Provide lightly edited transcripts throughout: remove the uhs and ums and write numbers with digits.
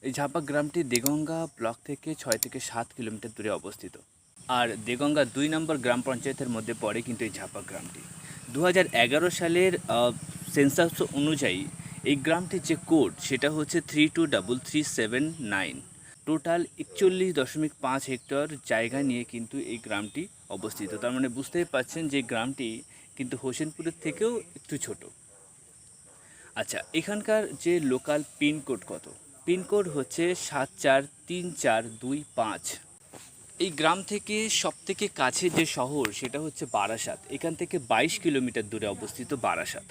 এই ঝাপা গ্রামটি দেগঙ্গা ব্লক থেকে 6 থেকে 7 কিলোমিটার দূরে অবস্থিত। আর দেগঙ্গা 2 নম্বর গ্রাম পঞ্চায়েতের মধ্যে পড়ে কিন্তু এই ঝাপা গ্রামটি। 2011 সালের সেন্সাস অনুযায়ী এই গ্রামটির যে কোড সেটা হচ্ছে 323379। টোটাল 41.5 হেক্টর জায়গা নিয়ে কিন্তু এই গ্রামটি অবস্থিত। তার মানে বুঝতেই পারছেন যে গ্রামটি কিন্তু হোসেনপুরের থেকেও একটু ছোট। আচ্ছা, এখানকার যে লোকাল পিনকোড কত? পিনকোড হচ্ছে 743425। এই গ্রাম থেকে সবথেকে কাছে যে শহর সেটা হচ্ছে বারাসাত। এখান থেকে 22 কিলোমিটার দূরে অবস্থিত বারাসাত।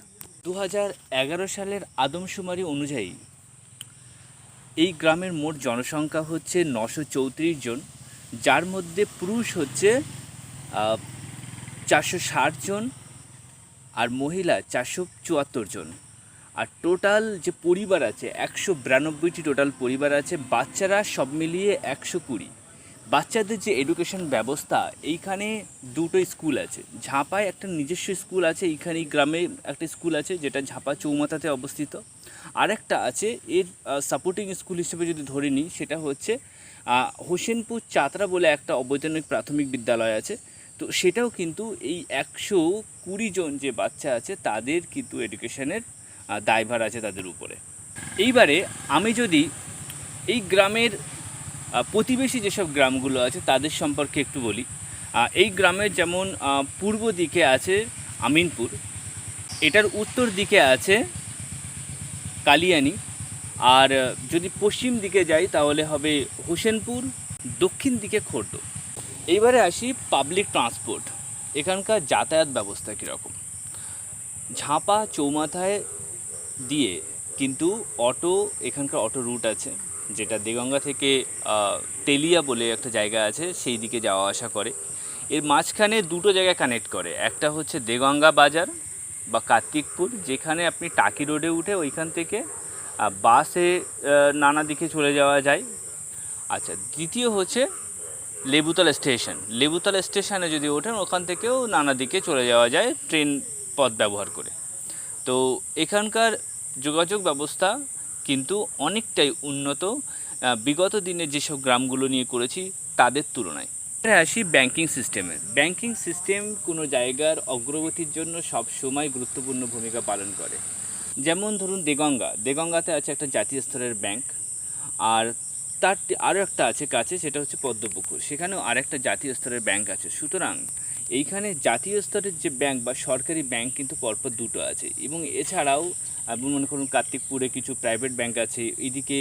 2011 সালের আদমশুমারি অনুযায়ী এই গ্রামের মোট জনসংখ্যা হচ্ছে 934 জন, যার মধ্যে পুরুষ হচ্ছে 460 জন আর মহিলা 474 জন। আর টোটাল যে পরিবার আছে 192টি টোটাল পরিবার আছে। বাচ্চারা সব মিলিয়ে 120। বাচ্চাদের যে এডুকেশন ব্যবস্থা, এইখানে দুটো স্কুল আছে। ঝাপায় একটা নিজস্ব স্কুল আছে, এইখানে গ্রামে একটা স্কুল আছে যেটা ঝাপা চৌমাথাতে অবস্থিত। আর একটা আছে এর সাপোর্টিং স্কুল হিসেবে যদি ধরে নিই, সেটা হচ্ছে হোসেনপুর চাতরা বলে একটা অবৈতনিক প্রাথমিক বিদ্যালয় আছে। তো সেটাও কিন্তু এই 120 জন যে বাচ্চা আছে তাদের কিন্তু এডুকেশনের দায়ভার আছে তাদের উপরে। এইবারে আমি যদি এই গ্রামের প্রতিবেশী যেসব গ্রামগুলো আছে তাদের সম্পর্কে একটু বলি। এই গ্রামের যেমন পূর্ব দিকে আছে আমিনপুর, এটার উত্তর দিকে আছে কালিয়ানি, আর যদি পশ্চিম দিকে যাই তাহলে হবে হোসেনপুর, দক্ষিণ দিকে খোর্দ। এইবারে আসি পাবলিক ট্রান্সপোর্ট, এখানকার যাতায়াত ব্যবস্থা কীরকম। ঝাপা চৌমাথায় দিয়ে কিন্তু এখানকার অটো রুট আছে, যেটা দেগঙ্গা থেকে তেলিয়া বলে একটা জায়গা আছে সেই দিকে যাওয়া আসা করে। এর মাঝখানে দুটো জায়গা কানেক্ট করে, একটা হচ্ছে দেগঙ্গা বাজার বা কার্তিকপুর, যেখানে আপনি টাকি রোডে উঠে ওইখান থেকে বাসে নানা দিকে চলে যাওয়া যায়। আচ্ছা, দ্বিতীয় হচ্ছে লেবুতলা স্টেশন। লেবুতলা স্টেশনে যদি ওঠেন ওখান থেকেও নানা দিকে চলে যাওয়া যায় ট্রেন পথ ব্যবহার করে। তো এখানকার যোগাযোগ ব্যবস্থা কিন্তু অনেকটাই উন্নত বিগত দিনে যেসব গ্রামগুলো নিয়ে করেছি তাদের তুলনায়। আসি ব্যাংকিং সিস্টেমে। ব্যাংকিং সিস্টেম কোনো জায়গার অগ্রগতির জন্য সব সময় গুরুত্বপূর্ণ ভূমিকা পালন করে। যেমন ধরুন দেগঙ্গাতে আছে একটা জাতীয় স্তরের ব্যাংক, আর তার আরও একটা আছে কাছে, সেটা হচ্ছে পদ্মপুকুর, সেখানেও আরেকটা জাতীয় স্তরের ব্যাংক আছে। সুতরাং এইখানে জাতীয় স্তরের যে ব্যাংক বা সরকারি ব্যাংক কিন্তু পরপর দুটো আছে। এবং এছাড়াও আপনি মনে করুন কার্তিকপুরে কিছু প্রাইভেট ব্যাংক আছে, এদিকে